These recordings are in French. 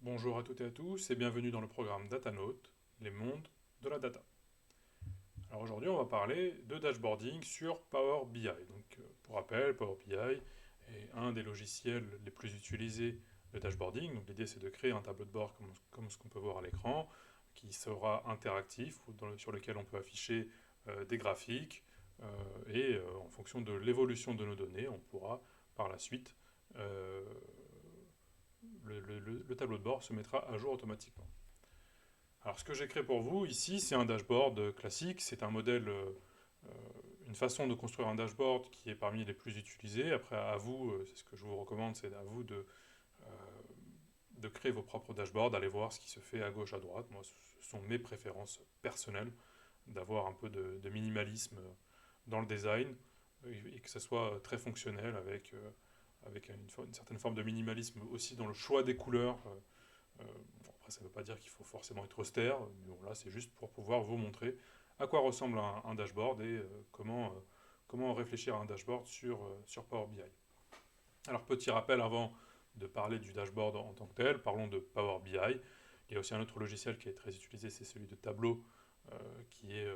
Bonjour à toutes et à tous et bienvenue dans le programme DataNote, les mondes de la data. Alors aujourd'hui, on va parler de dashboarding sur Power BI. Donc, pour rappel, Power BI est un des logiciels les plus utilisés de dashboarding. Donc, l'idée, c'est de créer un tableau de bord comme ce qu'on peut voir à l'écran, qui sera interactif, sur lequel on peut afficher des graphiques en fonction de l'évolution de nos données, on pourra par la suite euh, le tableau de bord se mettra à jour automatiquement. Alors ce que j'ai créé pour vous ici, c'est un dashboard classique, c'est un modèle, une façon de construire un dashboard qui est parmi les plus utilisés. Après, à vous, c'est ce que je vous recommande, c'est à vous euh, de créer vos propres dashboards, d'aller voir ce qui se fait à gauche, à droite. Moi, ce sont mes préférences personnelles, d'avoir un peu de minimalisme dans le design et que ça soit très fonctionnel avec une certaine forme de minimalisme aussi dans le choix des couleurs. Bon, après, ça ne veut pas dire qu'il faut forcément être austère, mais bon, là, c'est juste pour pouvoir vous montrer à quoi ressemble un dashboard et comment réfléchir à un dashboard sur Power BI. Alors, petit rappel avant de parler du dashboard en tant que tel, parlons de Power BI. Il y a aussi un autre logiciel qui est très utilisé, c'est celui de Tableau, euh, qui, est,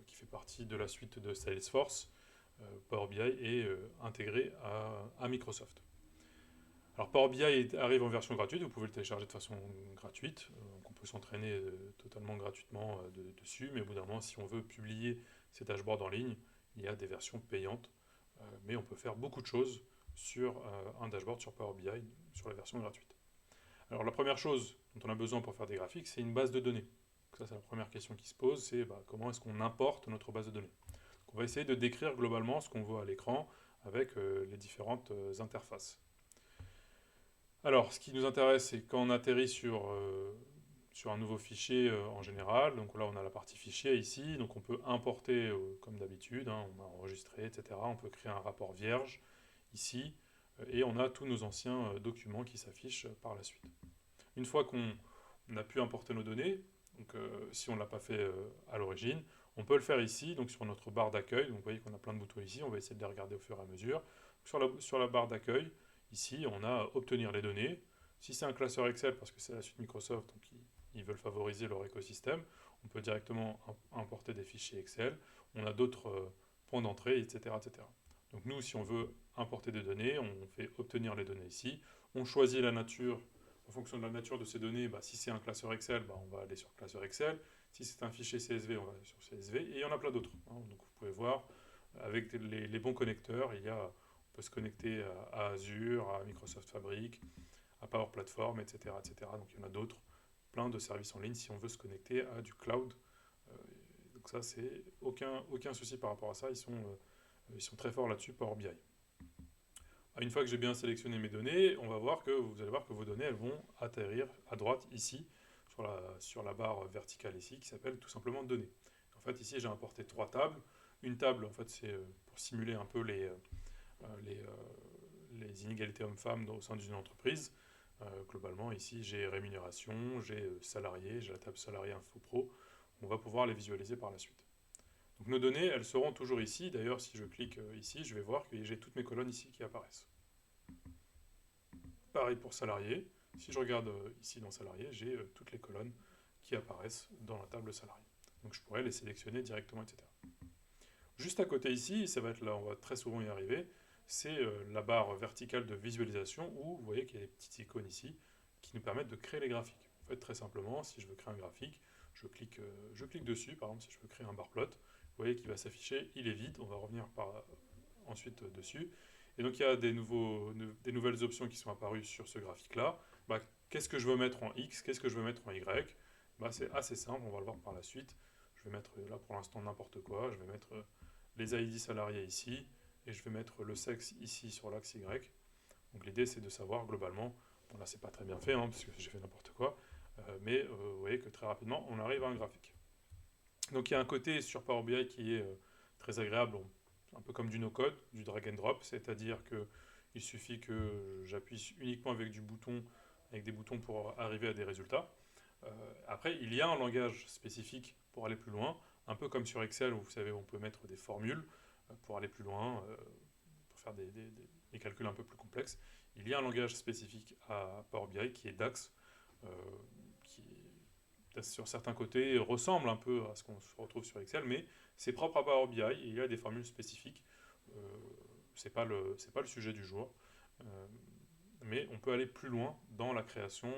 qui fait partie de la suite de Salesforce. Power BI est intégré à Microsoft. Alors Power BI arrive en version gratuite, vous pouvez le télécharger de façon gratuite, donc on peut s'entraîner totalement gratuitement dessus, mais au bout d'un moment, si on veut publier ces dashboards en ligne, il y a des versions payantes, mais on peut faire beaucoup de choses sur un dashboard sur Power BI sur la version gratuite. Alors la première chose dont on a besoin pour faire des graphiques, c'est une base de données. Donc ça c'est la première question qui se pose, c'est comment est-ce qu'on importe notre base de données. Donc on va essayer de décrire globalement ce qu'on voit à l'écran avec les différentes interfaces. Alors, ce qui nous intéresse, c'est quand on atterrit sur un nouveau fichier en général. Donc là, on a la partie fichier ici. Donc on peut importer comme d'habitude, hein, on a enregistré, etc. On peut créer un rapport vierge ici. Et on a tous nos anciens documents qui s'affichent par la suite. Une fois qu'on a pu importer nos données, donc si on ne l'a pas fait à l'origine, on peut le faire ici, donc sur notre barre d'accueil. Donc vous voyez qu'on a plein de boutons ici, on va essayer de les regarder au fur et à mesure. Sur la barre d'accueil, ici, on a obtenir les données. Si c'est un classeur Excel, parce que c'est la suite Microsoft, donc ils veulent favoriser leur écosystème, on peut directement importer des fichiers Excel. On a d'autres points d'entrée, etc., etc. Donc nous, si on veut importer des données, on fait obtenir les données ici. On choisit la nature en fonction de la nature de ces données. Si c'est un classeur Excel, on va aller sur classeur Excel. Si c'est un fichier CSV, on va aller sur CSV. Et il y en a plein d'autres, hein. Donc vous pouvez voir, avec les bons connecteurs, on peut se connecter à Azure, à Microsoft Fabric, à Power Platform, etc., etc. Donc il y en a d'autres, plein de services en ligne si on veut se connecter à du cloud. Euh, donc ça, c'est aucun souci par rapport à ça. Ils sont très forts là-dessus, Power BI. Une fois que j'ai bien sélectionné mes données, vous allez voir que vos données elles vont atterrir à droite ici, sur la barre verticale ici, qui s'appelle tout simplement données. En fait, ici, j'ai importé trois tables. Une table, en fait, c'est pour simuler un peu les, euh, les inégalités hommes-femmes au sein d'une entreprise. Globalement, ici, j'ai rémunération, j'ai salarié, j'ai la table salarié info pro. On va pouvoir les visualiser par la suite. Donc nos données, elles seront toujours ici. D'ailleurs, si je clique ici, je vais voir que j'ai toutes mes colonnes ici qui apparaissent. Pareil pour salarié. Si je regarde ici dans salarié, j'ai toutes les colonnes qui apparaissent dans la table salarié. Donc je pourrais les sélectionner directement, etc. Juste à côté ici, ça va être là, on va très souvent y arriver, c'est la barre verticale de visualisation où vous voyez qu'il y a des petites icônes ici qui nous permettent de créer les graphiques. En fait, très simplement, si je veux créer un graphique, je clique dessus, par exemple si je veux créer un bar plot, vous voyez qu'il va s'afficher, il est vide, on va revenir ensuite dessus. Et donc il y a des nouvelles options qui sont apparues sur ce graphique-là. Qu'est-ce que je veux mettre en X, qu'est-ce que je veux mettre en Y? C'est assez simple, on va le voir par la suite. Je vais mettre là pour l'instant n'importe quoi, je vais mettre les ID salariés ici, et je vais mettre le sexe ici sur l'axe Y. Donc l'idée c'est de savoir globalement, bon là c'est pas très bien fait, hein, parce que j'ai fait n'importe quoi, mais vous voyez que très rapidement on arrive à un graphique. Donc il y a un côté sur Power BI qui est très agréable, un peu comme du no-code, du drag and drop, c'est-à-dire que il suffit que j'appuie uniquement avec des boutons pour arriver à des résultats. Après, il y a un langage spécifique pour aller plus loin, un peu comme sur Excel où vous savez on peut mettre des formules pour aller plus loin, pour faire des calculs un peu plus complexes. Il y a un langage spécifique à Power BI qui est DAX, euh, qui sur certains côtés ressemble un peu à ce qu'on se retrouve sur Excel, mais c'est propre à Power BI et il y a des formules spécifiques. Euh, c'est pas le sujet du jour, euh, mais on peut aller plus loin dans la création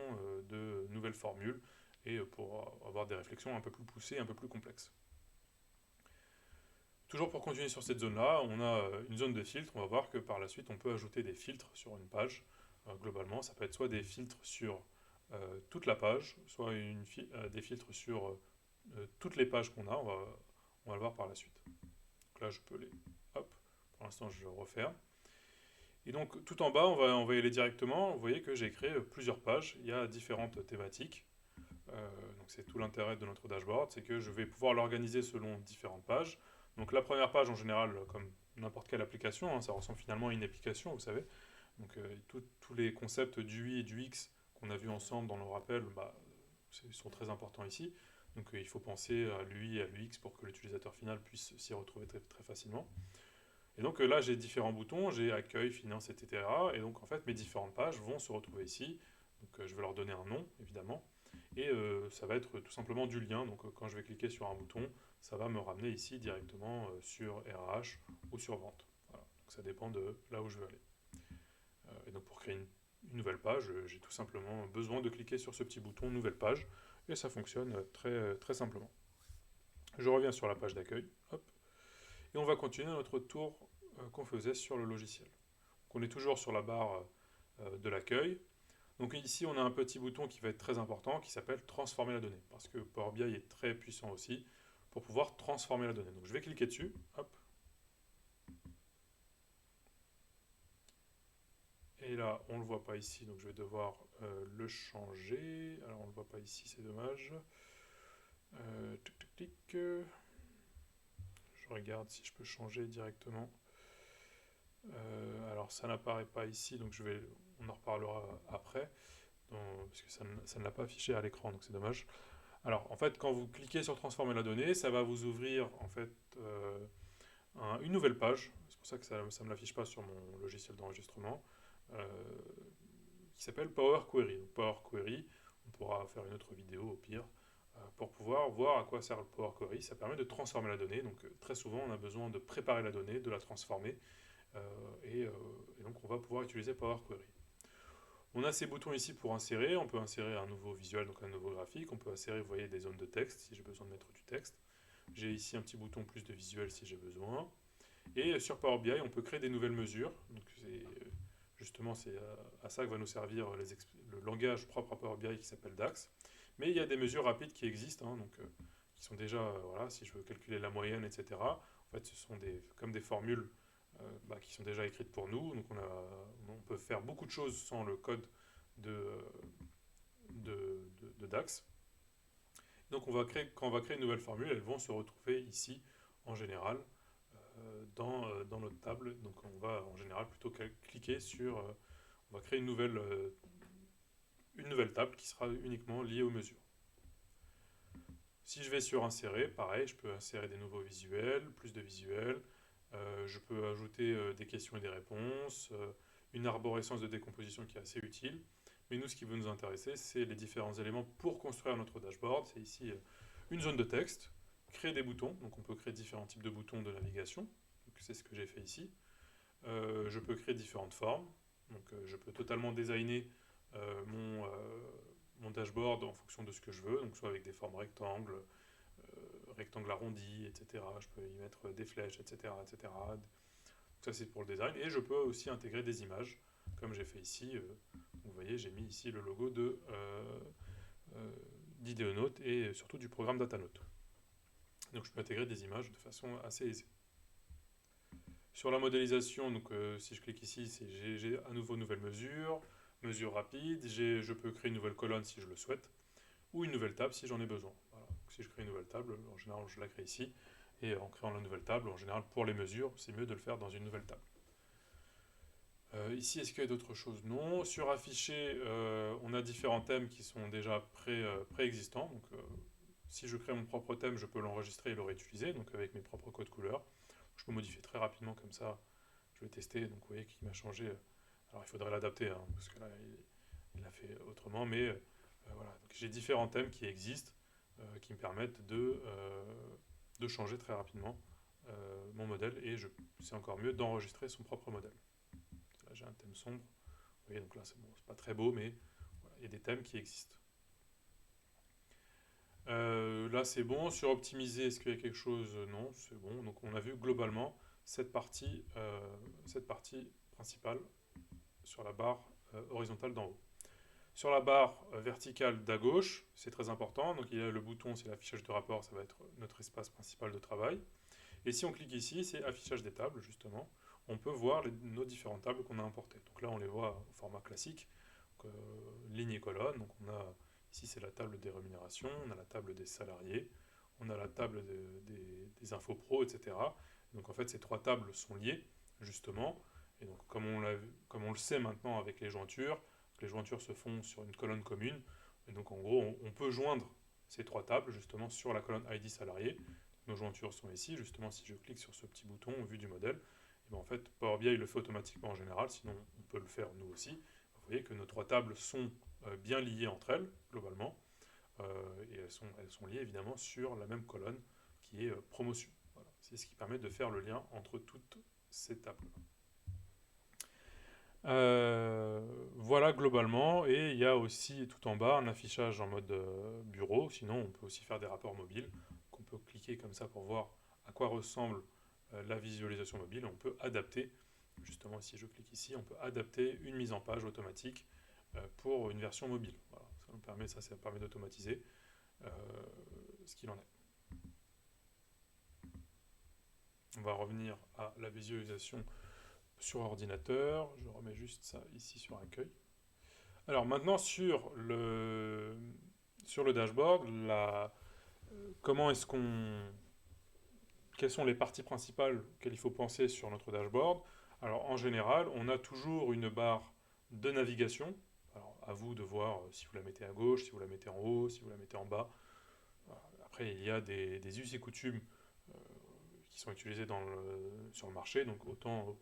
de nouvelles formules et pour avoir des réflexions un peu plus poussées, un peu plus complexes. Toujours pour continuer sur cette zone-là, on a une zone de filtre. On va voir que par la suite, on peut ajouter des filtres sur une page. Globalement, ça peut être soit des filtres sur toute la page, soit des filtres sur toutes les pages qu'on a. On va le voir par la suite. Donc là, je peux les... Hop, pour l'instant, je referme. Et donc, tout en bas, on va y aller directement. Vous voyez que j'ai créé plusieurs pages. Il y a différentes thématiques. Donc c'est tout l'intérêt de notre dashboard, c'est que je vais pouvoir l'organiser selon différentes pages. Donc la première page en général, comme n'importe quelle application, hein, ça ressemble finalement à une application, vous savez. Donc tous les concepts du UI et du X qu'on a vus ensemble dans le rappel bah, sont très importants ici. Donc il faut penser à l'UI et à l'UX pour que l'utilisateur final puisse s'y retrouver très, très facilement. Et donc là j'ai différents boutons, j'ai accueil, finance, etc. Et donc en fait mes différentes pages vont se retrouver ici. Donc je vais leur donner un nom évidemment. Et ça va être tout simplement du lien. Donc quand je vais cliquer sur un bouton, ça va me ramener ici directement sur RH ou sur vente. Voilà. Donc ça dépend de là où je veux aller. Et donc pour créer une nouvelle page, j'ai tout simplement besoin de cliquer sur ce petit bouton nouvelle page et ça fonctionne très, très simplement. Je reviens sur la page d'accueil. Hop. Et on va continuer notre tour qu'on faisait sur le logiciel. Donc on est toujours sur la barre de l'accueil. Donc ici, on a un petit bouton qui va être très important, qui s'appelle transformer la donnée, parce que Power BI est très puissant aussi pour pouvoir transformer la donnée. Donc je vais cliquer dessus, hop. Et là, on ne le voit pas ici, donc je vais devoir le changer. Alors on ne le voit pas ici, c'est dommage. Tic, tic, tic. Je regarde si je peux changer directement. Alors ça n'apparaît pas ici, donc on en reparlera après, parce que ça ne l'a pas affiché à l'écran, donc c'est dommage. Alors, en fait, quand vous cliquez sur transformer la donnée, ça va vous ouvrir en fait une nouvelle page. C'est pour ça que ça ne me l'affiche pas sur mon logiciel d'enregistrement, euh, qui s'appelle Power Query. Donc, Power Query, on pourra faire une autre vidéo au pire pour pouvoir voir à quoi sert le Power Query. Ça permet de transformer la donnée. Donc, très souvent, on a besoin de préparer la donnée, de la transformer, et donc on va pouvoir utiliser Power Query. On a ces boutons ici pour insérer. On peut insérer un nouveau visuel, donc un nouveau graphique. On peut insérer, vous voyez, des zones de texte si j'ai besoin de mettre du texte. J'ai ici un petit bouton plus de visuel si j'ai besoin. Et sur Power BI, on peut créer des nouvelles mesures. Donc justement, c'est à ça que va nous servir le langage propre à Power BI qui s'appelle DAX. Mais il y a des mesures rapides qui existent, hein, donc, qui sont déjà, voilà, si je veux calculer la moyenne, etc. En fait, ce sont comme des formules qui sont déjà écrites pour nous. Donc on peut faire beaucoup de choses sans le code de, de DAX. Donc quand on va créer une nouvelle formule, elles vont se retrouver ici en général dans notre table. Donc on va en général plutôt cliquer sur... on va créer une nouvelle table qui sera uniquement liée aux mesures. Si je vais sur insérer, pareil, je peux insérer des nouveaux visuels, plus de visuels. Je peux ajouter des questions et des réponses, une arborescence de décomposition qui est assez utile. Mais nous, ce qui veut nous intéresser, c'est les différents éléments pour construire notre dashboard. C'est ici une zone de texte, créer des boutons. Donc on peut créer différents types de boutons de navigation. C'est ce que j'ai fait ici. Je peux créer différentes formes. Donc je peux totalement designer mon dashboard en fonction de ce que je veux. Donc soit avec des formes rectangles, rectangle arrondi, etc. Je peux y mettre des flèches, etc. etc. Donc ça c'est pour le design. Et je peux aussi intégrer des images, comme j'ai fait ici. Vous voyez, j'ai mis ici le logo d'Ideonote et surtout du programme Datanote. Donc je peux intégrer des images de façon assez aisée. Sur la modélisation, donc, si je clique ici, j'ai à nouveau nouvelle mesure rapide, je peux créer une nouvelle colonne si je le souhaite, ou une nouvelle table si j'en ai besoin. Voilà. Donc, si je crée une nouvelle table, en général je la crée ici, et en créant la nouvelle table, en général pour les mesures, c'est mieux de le faire dans une nouvelle table. Ici, est-ce qu'il y a d'autres choses? Non. Sur afficher, on a différents thèmes qui sont déjà préexistants. Donc, si je crée mon propre thème, je peux l'enregistrer et le réutiliser, donc avec mes propres codes couleurs. Je peux modifier très rapidement comme ça. Je vais tester, donc vous voyez qu'il m'a changé Alors il faudrait l'adapter, hein, parce que là il l'a fait autrement, mais voilà. Donc, j'ai différents thèmes qui existent, qui me permettent de changer très rapidement mon modèle, et c'est encore mieux d'enregistrer son propre modèle. Là j'ai un thème sombre, vous voyez, donc là c'est bon, c'est pas très beau, mais voilà, il y a des thèmes qui existent. Là c'est bon, sur optimiser, est-ce qu'il y a quelque chose? Non, c'est bon. Donc on a vu globalement cette partie principale sur la barre horizontale d'en haut. Sur la barre verticale d'à gauche, c'est très important, donc il y a le bouton, c'est l'affichage de rapport, ça va être notre espace principal de travail. Et si on clique ici, c'est affichage des tables, justement. On peut voir nos différentes tables qu'on a importées. Donc là, on les voit au format classique, donc, ligne et colonne. Donc on a ici, c'est la table des rémunérations, on a la table des salariés, on a la table des infos pro, etc. Donc en fait, ces trois tables sont liées, justement. Et donc comme on le sait maintenant avec les jointures se font sur une colonne commune. Et donc en gros, on peut joindre ces trois tables, justement, sur la colonne ID salarié. Nos jointures sont ici. Justement, si je clique sur ce petit bouton, vue du modèle, et bien en fait, Power BI le fait automatiquement en général, sinon on peut le faire nous aussi. Vous voyez que nos trois tables sont bien liées entre elles, globalement, et elles sont liées évidemment sur la même colonne qui est promotion. Voilà. C'est ce qui permet de faire le lien entre toutes ces tables. Voilà globalement, et il y a aussi tout en bas un affichage en mode bureau. Sinon on peut aussi faire des rapports mobiles qu'on peut cliquer comme ça pour voir à quoi ressemble la visualisation mobile. On peut adapter, justement si je clique ici, on peut adapter une mise en page automatique pour une version mobile. Voilà, ça permet d'automatiser ce qu'il en est. On va revenir à la visualisation sur ordinateur. Je remets juste ça ici sur accueil. Alors maintenant sur le dashboard, comment est-ce qu'on, quelles sont les parties principales auxquelles il faut penser sur notre dashboard? Alors en général, on a toujours une barre de navigation. Alors à vous de voir si vous la mettez à gauche, si vous la mettez en haut, si vous la mettez en bas. Après, il y a des us et coutumes qui sont utilisés sur le marché, donc autant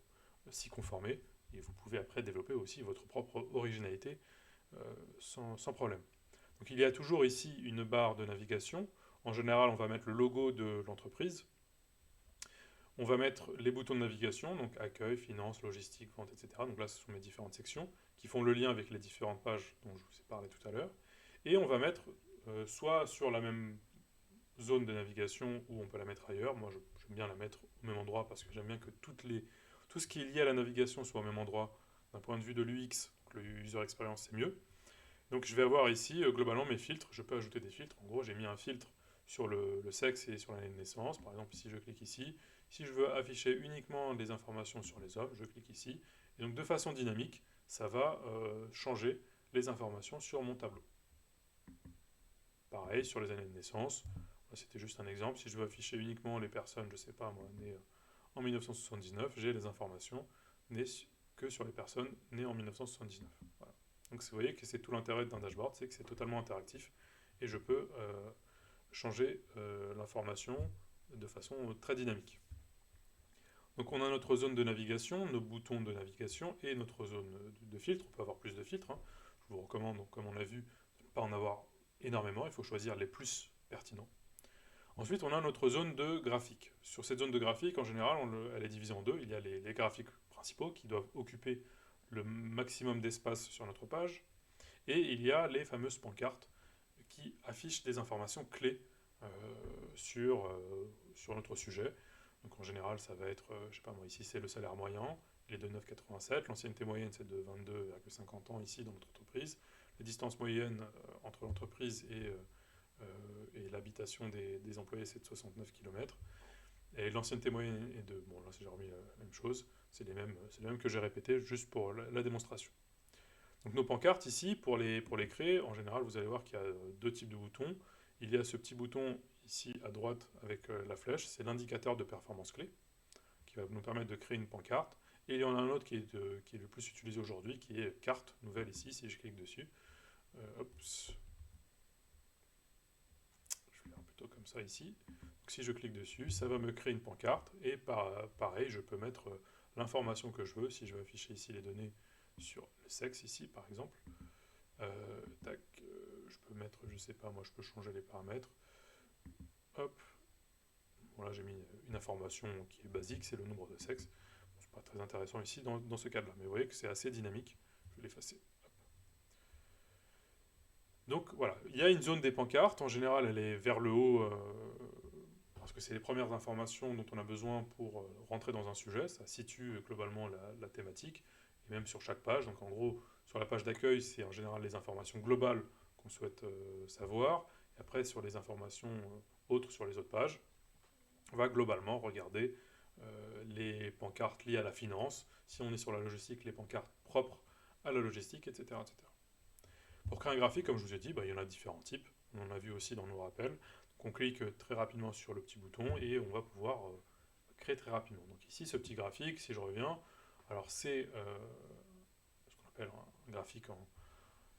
s'y conformer. Et vous pouvez après développer aussi votre propre originalité sans problème. Donc il y a toujours ici une barre de navigation. En général, on va mettre le logo de l'entreprise. On va mettre les boutons de navigation, donc accueil, finance, logistique, vente, etc. Donc là, ce sont mes différentes sections qui font le lien avec les différentes pages dont je vous ai parlé tout à l'heure. Et on va mettre soit sur la même zone de navigation ou on peut la mettre ailleurs. Moi, j'aime bien la mettre au même endroit parce que j'aime bien que tout ce qui est lié à la navigation soit au même endroit. D'un point de vue de l'UX, le user experience, c'est mieux. Donc je vais avoir ici globalement mes filtres. Je peux ajouter des filtres. En gros, j'ai mis un filtre sur le sexe et sur l'année de naissance. Par exemple, si je clique ici, si je veux afficher uniquement des informations sur les hommes, je clique ici. Et donc de façon dynamique, ça va changer les informations sur mon tableau. Pareil, sur les années de naissance, c'était juste un exemple. Si je veux afficher uniquement les personnes, je ne sais pas moi, nées en 1979, j'ai les informations nées que sur les personnes nées en 1979. Voilà. Donc vous voyez que c'est tout l'intérêt d'un dashboard, c'est que c'est totalement interactif et je peux changer l'information de façon très dynamique. Donc on a notre zone de navigation, nos boutons de navigation et notre zone de filtre. On peut avoir plus de filtres. Hein. Je vous recommande, donc, comme on a vu, de ne pas en avoir énormément. Il faut choisir les plus pertinents. Ensuite, on a notre zone de graphique. Sur cette zone de graphique, en général, elle est divisée en deux. Il y a les graphiques principaux qui doivent occuper le maximum d'espace sur notre page. Et il y a les fameuses pancartes qui affichent des informations clés sur notre sujet. Donc en général, ça va être, je sais pas moi, ici c'est le salaire moyen, il est de 9,87, l'ancienneté moyenne c'est de 22,50 ans ici dans notre entreprise, la distance moyenne entre l'entreprise et l'habitation des employés c'est de 69 km, et l'ancienneté moyenne est de, bon là j'ai remis la même chose, c'est les mêmes que j'ai répété juste pour la démonstration. Donc nos pancartes ici, pour les créer, en général vous allez voir qu'il y a deux types de boutons. Il y a ce petit bouton ici à droite avec la flèche, c'est l'indicateur de performance clé, qui va nous permettre de créer une pancarte. Et il y en a un autre qui est le plus utilisé aujourd'hui, qui est carte nouvelle ici, si je clique dessus. Je vais faire plutôt comme ça ici. Donc si je clique dessus, ça va me créer une pancarte, et pareil, je peux mettre l'information que je veux. Si je veux afficher ici les données sur le sexe ici par exemple. Tac, je peux mettre, je sais pas, moi je peux changer les paramètres. Hop, voilà, j'ai mis une information qui est basique, c'est le nombre de sexes. Bon, c'est pas très intéressant ici dans ce cadre-là, mais vous voyez que c'est assez dynamique. Je vais l'effacer. Donc voilà, il y a une zone des pancartes. En général, elle est vers le haut parce que c'est les premières informations dont on a besoin pour rentrer dans un sujet. Ça situe globalement la thématique, et même sur chaque page. Donc en gros, sur la page d'accueil, c'est en général les informations globales qu'on souhaite savoir. Et après, sur les informations autres sur les autres pages, on va globalement regarder les pancartes liées à la finance. Si on est sur la logistique, les pancartes propres à la logistique, etc. etc. Pour créer un graphique, comme je vous ai dit, bah, il y en a différents types. On en a vu aussi dans nos rappels. Donc on clique très rapidement sur le petit bouton et on va pouvoir créer très rapidement. Donc ici, ce petit graphique, si je reviens, alors c'est ce qu'on appelle un graphique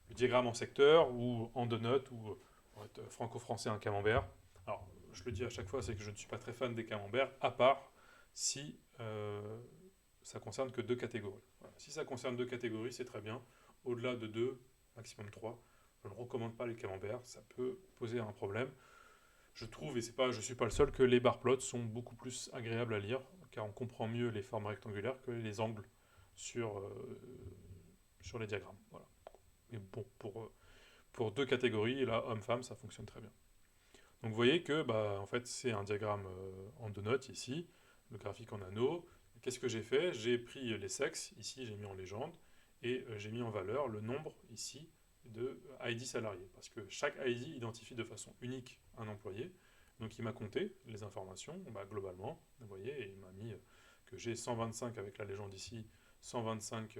le diagramme en secteur ou en deux notes ou pour être franco-français un camembert. Alors je le dis à chaque fois, c'est que je ne suis pas très fan des camemberts, à part si ça concerne que deux catégories. Voilà. Si ça concerne deux catégories, c'est très bien. Au-delà de deux, maximum 3. Je ne recommande pas les camemberts, ça peut poser un problème. Je trouve, et je ne suis pas le seul, que les bar plots sont beaucoup plus agréables à lire, car on comprend mieux les formes rectangulaires que les angles sur les diagrammes. Voilà. Mais bon, pour deux catégories, là, homme-femme, ça fonctionne très bien. Donc vous voyez que bah, en fait, c'est un diagramme en deux notes ici, le graphique en anneau. Qu'est-ce que j'ai fait? J'ai pris les sexes, ici j'ai mis en légende, et j'ai mis en valeur le nombre ici de ID salariés. Parce que chaque ID identifie de façon unique un employé. Donc il m'a compté les informations, bah, globalement, vous voyez, et il m'a mis que j'ai 125 avec la légende ici, 125,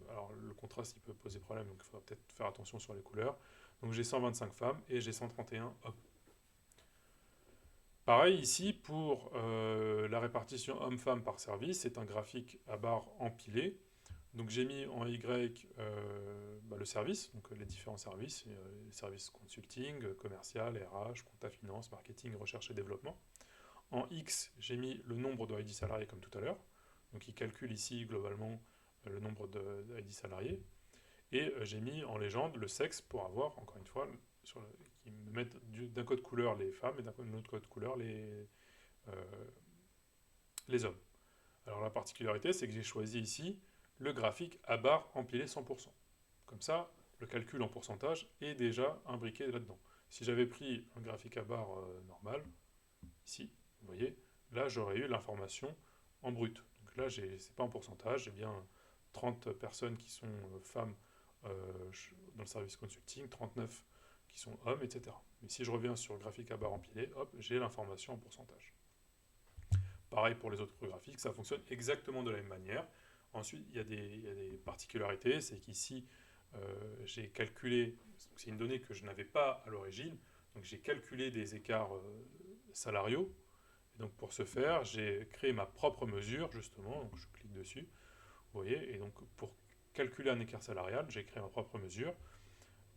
alors le contraste il peut poser problème, donc il faudra peut-être faire attention sur les couleurs. Donc j'ai 125 femmes et j'ai 131 hommes. Pareil ici pour la répartition homme-femme par service, c'est un graphique à barres empilées. Donc j'ai mis en Y le service, donc les différents services, les services consulting, commercial, RH, compta finance, marketing, recherche et développement. En X, j'ai mis le nombre de ID salariés comme tout à l'heure. Donc il calcule ici globalement le nombre de ID salariés. Et j'ai mis en légende le sexe pour avoir, encore une fois, qui me mettent d'un code couleur les femmes et d'un autre code couleur les hommes. Alors la particularité, c'est que j'ai choisi ici le graphique à barre empilé 100%. Comme ça, le calcul en pourcentage est déjà imbriqué là-dedans. Si j'avais pris un graphique à barre normal, ici, vous voyez, là j'aurais eu l'information en brut. Donc là, c'est pas en pourcentage, j'ai bien 30 personnes qui sont femmes dans le service consulting, 39 qui sont hommes, etc. Mais si je reviens sur le graphique à barre empilé, hop, j'ai l'information en pourcentage. Pareil pour les autres graphiques, ça fonctionne exactement de la même manière. Ensuite, il y a des particularités, c'est qu'ici, j'ai calculé, c'est une donnée que je n'avais pas à l'origine, donc j'ai calculé des écarts salariaux. Et donc pour ce faire, j'ai créé ma propre mesure, justement, donc je clique dessus, vous voyez, et donc pour calculer un écart salarial, j'ai créé ma propre mesure.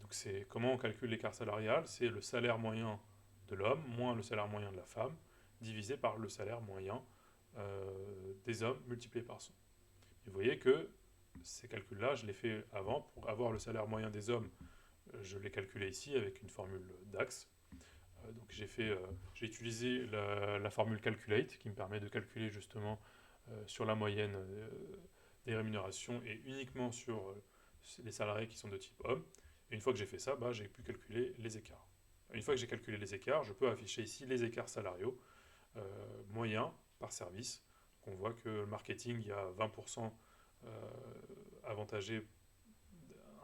Donc c'est comment on calcule l'écart salarial? C'est le salaire moyen de l'homme moins le salaire moyen de la femme, divisé par le salaire moyen des hommes multiplié par 100. Et vous voyez que ces calculs-là, je les fais avant. Pour avoir le salaire moyen des hommes, je l'ai calculé ici avec une formule DAX. Donc j'ai utilisé la formule Calculate qui me permet de calculer justement sur la moyenne des rémunérations et uniquement sur les salariés qui sont de type homme. Et une fois que j'ai fait ça, bah, j'ai pu calculer les écarts. Une fois que j'ai calculé les écarts, je peux afficher ici les écarts salariaux moyens par service. Donc on voit que le marketing, il y a 20% avantagé,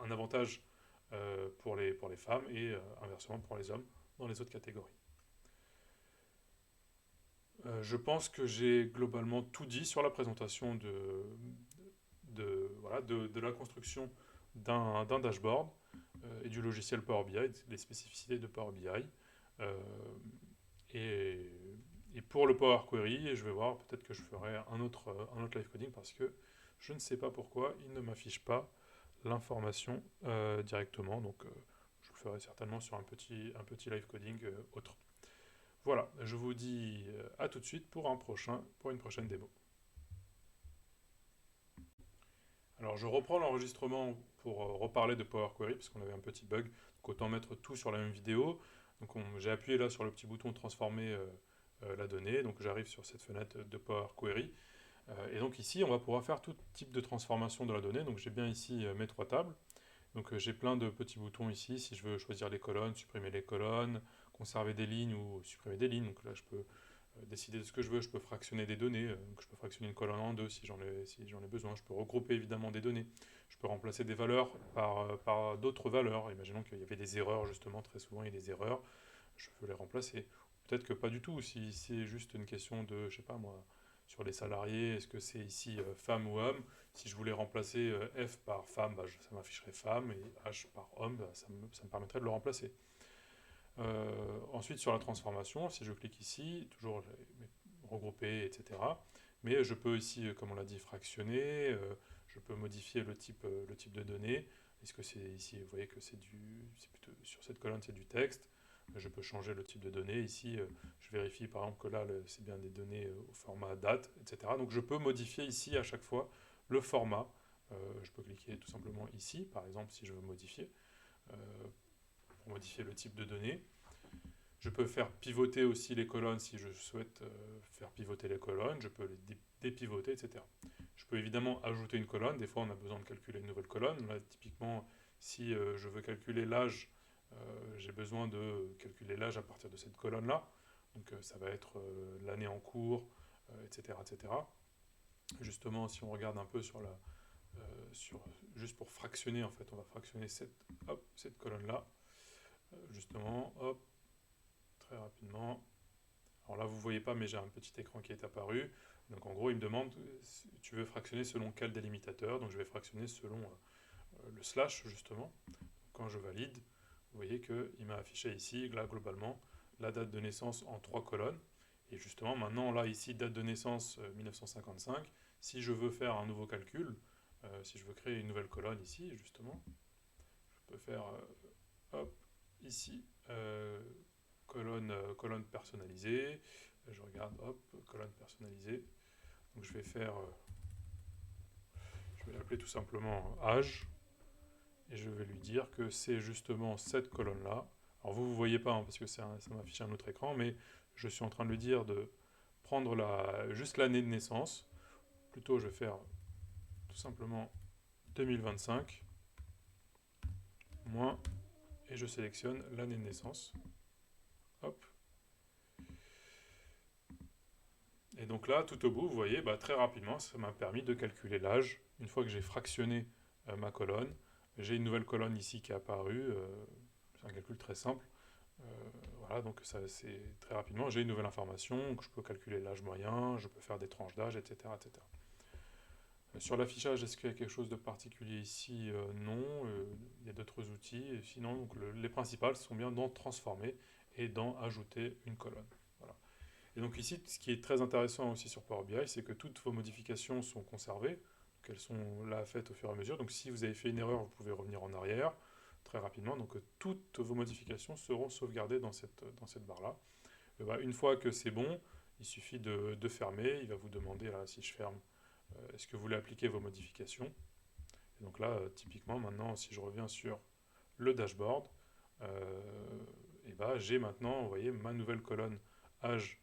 un avantage pour les femmes et inversement pour les hommes dans les autres catégories. Je pense que j'ai globalement tout dit sur la présentation de la construction d'un dashboard et du logiciel Power BI, les spécificités de Power BI. Euh, et, et pour le Power Query, je vais voir, peut-être que je ferai un autre live coding parce que je ne sais pas pourquoi il ne m'affiche pas l'information directement. Donc je le ferai certainement sur un petit live coding autre. Voilà, je vous dis à tout de suite pour une prochaine démo. Alors je reprends l'enregistrement pour reparler de Power Query, parce qu'on avait un petit bug, donc autant mettre tout sur la même vidéo. Donc j'ai appuyé là sur le petit bouton transformer la donnée, donc j'arrive sur cette fenêtre de Power Query. Et donc ici, on va pouvoir faire tout type de transformation de la donnée. Donc j'ai bien ici mes trois tables. Donc j'ai plein de petits boutons ici, si je veux choisir les colonnes, supprimer les colonnes, conserver des lignes ou supprimer des lignes. Donc là, je peux décider de ce que je veux. Je peux fractionner des données. Donc je peux fractionner une colonne en deux si j'en ai besoin. Je peux regrouper évidemment des données. Je peux remplacer des valeurs par d'autres valeurs. Imaginons qu'il y avait des erreurs, justement, très souvent il y a des erreurs. Je veux les remplacer. Peut-être que pas du tout. Si c'est juste une question de, je sais pas moi, sur les salariés, est-ce que c'est ici femme ou homme? Si je voulais remplacer F par femme, bah, ça m'afficherait femme, et H par homme, bah, ça me permettrait de le remplacer. Ensuite, sur la transformation, si je clique ici, toujours regrouper, etc. Mais je peux ici, comme on l'a dit, fractionner, je peux modifier le type de données. Est-ce que c'est ici, vous voyez que c'est plutôt, sur cette colonne, c'est du texte. Je peux changer le type de données. Ici, je vérifie par exemple que là, c'est bien des données au format date, etc. Donc je peux modifier ici à chaque fois le format. Je peux cliquer tout simplement ici, par exemple, si je veux modifier, euh, pour modifier le type de données. Je peux faire pivoter aussi les colonnes si je souhaite faire pivoter les colonnes. Je peux les dépivoter, etc. Je peux évidemment ajouter une colonne. Des fois, on a besoin de calculer une nouvelle colonne. Là, typiquement, si je veux calculer l'âge, j'ai besoin de calculer l'âge à partir de cette colonne-là. Donc, ça va être l'année en cours, etc., etc. Justement, si on regarde un peu juste pour fractionner, en fait, on va fractionner cette colonne-là. Justement, hop, très rapidement. Alors là, vous ne voyez pas, mais j'ai un petit écran qui est apparu. Donc en gros, il me demande, tu veux fractionner selon quel délimitateur? Donc je vais fractionner selon le slash, justement. Quand je valide, vous voyez qu'il m'a affiché ici, là, globalement, la date de naissance en 3 colonnes. Et justement, maintenant, là, ici, date de naissance 1955. Si je veux faire un nouveau calcul, si je veux créer une nouvelle colonne ici, justement, je peux faire, hop, ici, colonne personnalisée. Je regarde, hop, colonne personnalisée. Donc je vais faire, je vais l'appeler tout simplement âge. Et je vais lui dire que c'est justement cette colonne-là. Alors vous ne voyez pas, hein, parce que ça m'affiche un autre écran, mais je suis en train de lui dire de prendre juste l'année de naissance. Plutôt, je vais faire tout simplement 2025, moins, et je sélectionne l'année de naissance. Hop. Et donc là, tout au bout, vous voyez, bah, très rapidement, ça m'a permis de calculer l'âge. Une fois que j'ai fractionné ma colonne, j'ai une nouvelle colonne ici qui est apparue. C'est un calcul très simple. Voilà, donc ça, c'est très rapidement, j'ai une nouvelle information, que je peux calculer l'âge moyen, je peux faire des tranches d'âge, etc., etc. Sur l'affichage, est-ce qu'il y a quelque chose de particulier ici? Non, il y a d'autres outils. Et sinon, donc, les principales sont bien d'en transformer et d'en ajouter une colonne. Voilà. Et donc ici, ce qui est très intéressant aussi sur Power BI, c'est que toutes vos modifications sont conservées. Donc elles sont là faites au fur et à mesure. Donc si vous avez fait une erreur, vous pouvez revenir en arrière très rapidement. Donc toutes vos modifications seront sauvegardées dans cette barre-là. Bah, une fois que c'est bon, il suffit de fermer. Il va vous demander, là, si je ferme, est-ce que vous voulez appliquer vos modifications? Et donc là, typiquement, maintenant, si je reviens sur le dashboard, et bah, j'ai maintenant, vous voyez, ma nouvelle colonne âge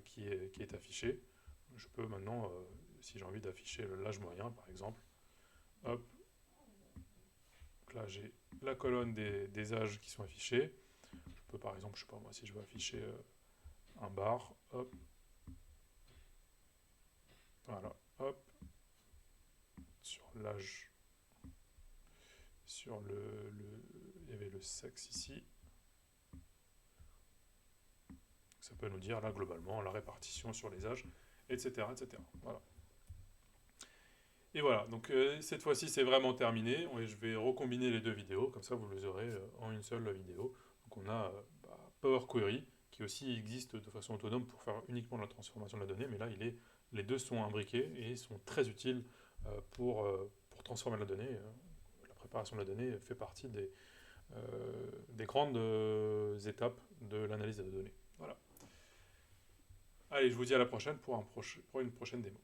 qui est affichée. Je peux maintenant, si j'ai envie d'afficher l'âge moyen, par exemple, hop, donc là j'ai la colonne des âges qui sont affichés. Je peux par exemple, je sais pas moi, si je veux afficher un bar, hop, voilà, hop, sur l'âge, il y avait le sexe ici. Ça peut nous dire là globalement la répartition sur les âges, etc. etc. Voilà. Et voilà, donc cette fois-ci c'est vraiment terminé. Je vais recombiner les deux vidéos, comme ça vous les aurez en une seule vidéo. Donc on a Power Query, qui aussi existe de façon autonome pour faire uniquement la transformation de la donnée, mais là les deux sont imbriqués et sont très utiles pour transformer la donnée. La préparation de la donnée fait partie des grandes étapes de l'analyse de la donnée. Voilà. Allez, je vous dis à la prochaine pour une prochaine démo.